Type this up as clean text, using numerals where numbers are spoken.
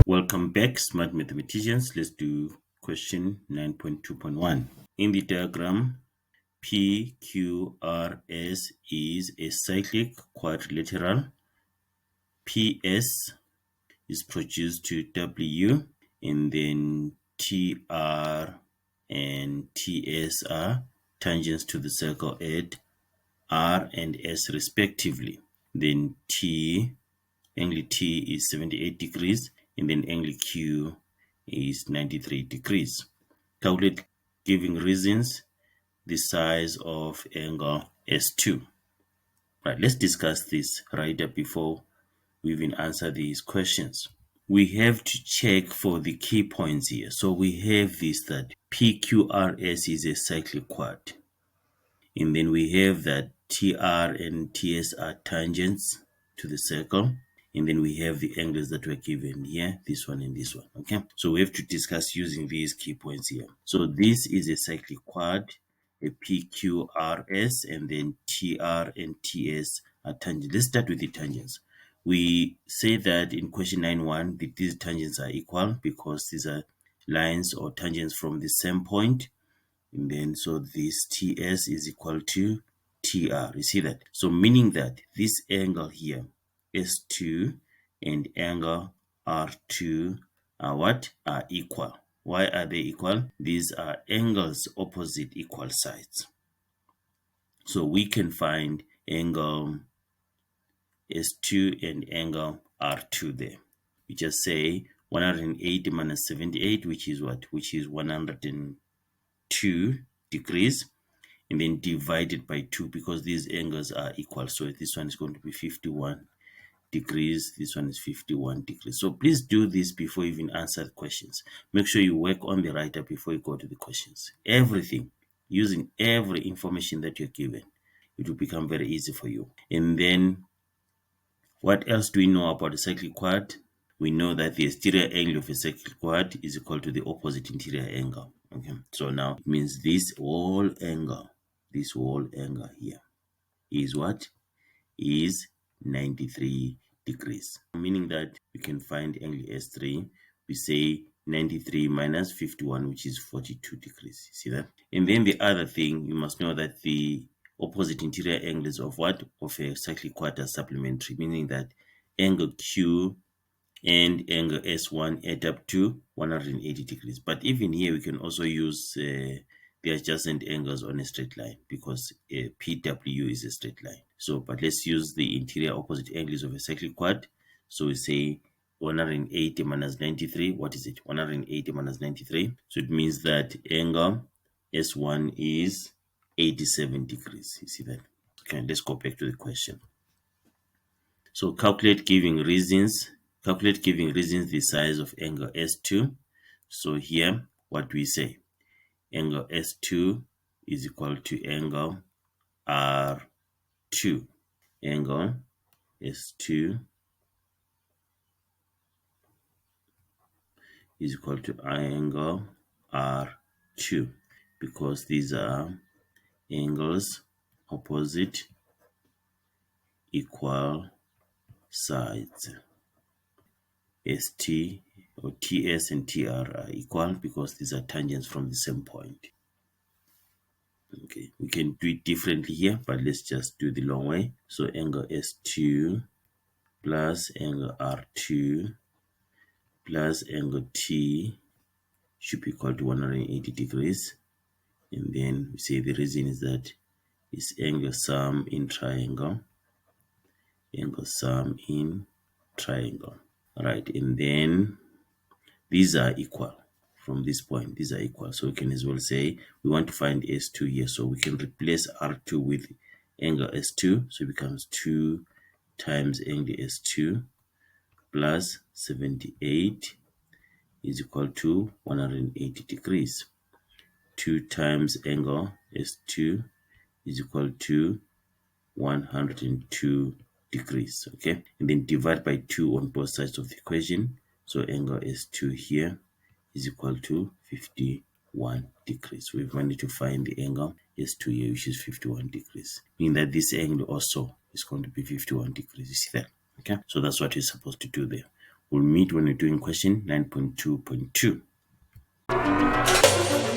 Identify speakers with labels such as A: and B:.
A: Welcome back, smart mathematicians. Let's do question 9.2.1. In the diagram, PQRS is a cyclic quadrilateral. PS is produced to W, and then TR and TS are tangents to the circle at R and S respectively. Then angle T is 78 degrees, and then angle Q is 93 degrees. Calculate, giving reasons, the size of angle S2. Right, let's discuss this right up before we even answer these questions. We have to check for the key points here. So we have this, that PQRS is a cyclic quad. And then we have that TR and TS are tangents to the circle. And then we have the angles that were given here, this one and this one. Okay, so we have to discuss using these key points here. So this is a cyclic quad, a PQRS, and then TR and TS are tangents. Let's start with the tangents. We say that in question 9.1 that these tangents are equal because these are lines or tangents from the same point. And then so this TS is equal to TR. You see that? So meaning that this angle here, S2 and angle R2 are what? Are equal. Why are they equal? These are angles opposite equal sides. So we can find angle S2 and angle R2 there. We just say 180 minus 78, which is what? Which is 102 degrees, and then divided by 2 because these angles are equal. So this one is going to be 51 degrees. This one is 51 degrees. So please do this before you even answer the questions. Make sure you work on the write-up before you go to the questions. Everything, using every information that you're given, it will become very easy for you. And then what else do we know about a cyclic quad? We know that the exterior angle of a cyclic quad is equal to the opposite interior angle. Okay, so now it means this whole angle here is what? Is 93 degrees. Meaning that we can find angle S3. We say 93 minus 51, which is 42 degrees. See that? And then the other thing, you must know that the opposite interior angles of what? Of a cyclic quad are supplementary, meaning that angle Q and angle S1 add up to 180 degrees. But even here, we can also use the adjacent angles on a straight line because PW is a straight line. So, but let's use the interior opposite angles of a cyclic quad. So we say 180 minus 93. What is it? 180 minus 93. So it means that angle S1 is 87 degrees. You see that? Okay, let's go back to the question. So calculate giving reasons the size of angle S2. So here, what we say, angle S2 is equal to angle R2. Angle S2 is equal to angle R2 because these are angles opposite equal sides. ST or TS and TR are equal because these are tangents from the same point. Okay, we can do it differently here, but let's just do the long way. So angle S2 plus angle R2 plus angle T should be equal to 180 degrees. And then we say the reason is that it's angle sum in triangle. Angle sum in triangle. Alright, and then these are equal. From this point, these are equal. So we can as well say we want to find S2 here. So we can replace R2 with angle S2. So it becomes 2 times angle S2 plus 78 is equal to 180 degrees. 2 times angle S2 is equal to 102 degrees. Okay, and then divide by 2 on both sides of the equation. So angle S2 here is equal to 51 degrees. We've wanted to find the angle S2 here, which is 51 degrees. Meaning that this angle also is going to be 51 degrees. You see that? Okay, so that's what you're supposed to do there. We'll meet when we're doing question 9.2.2.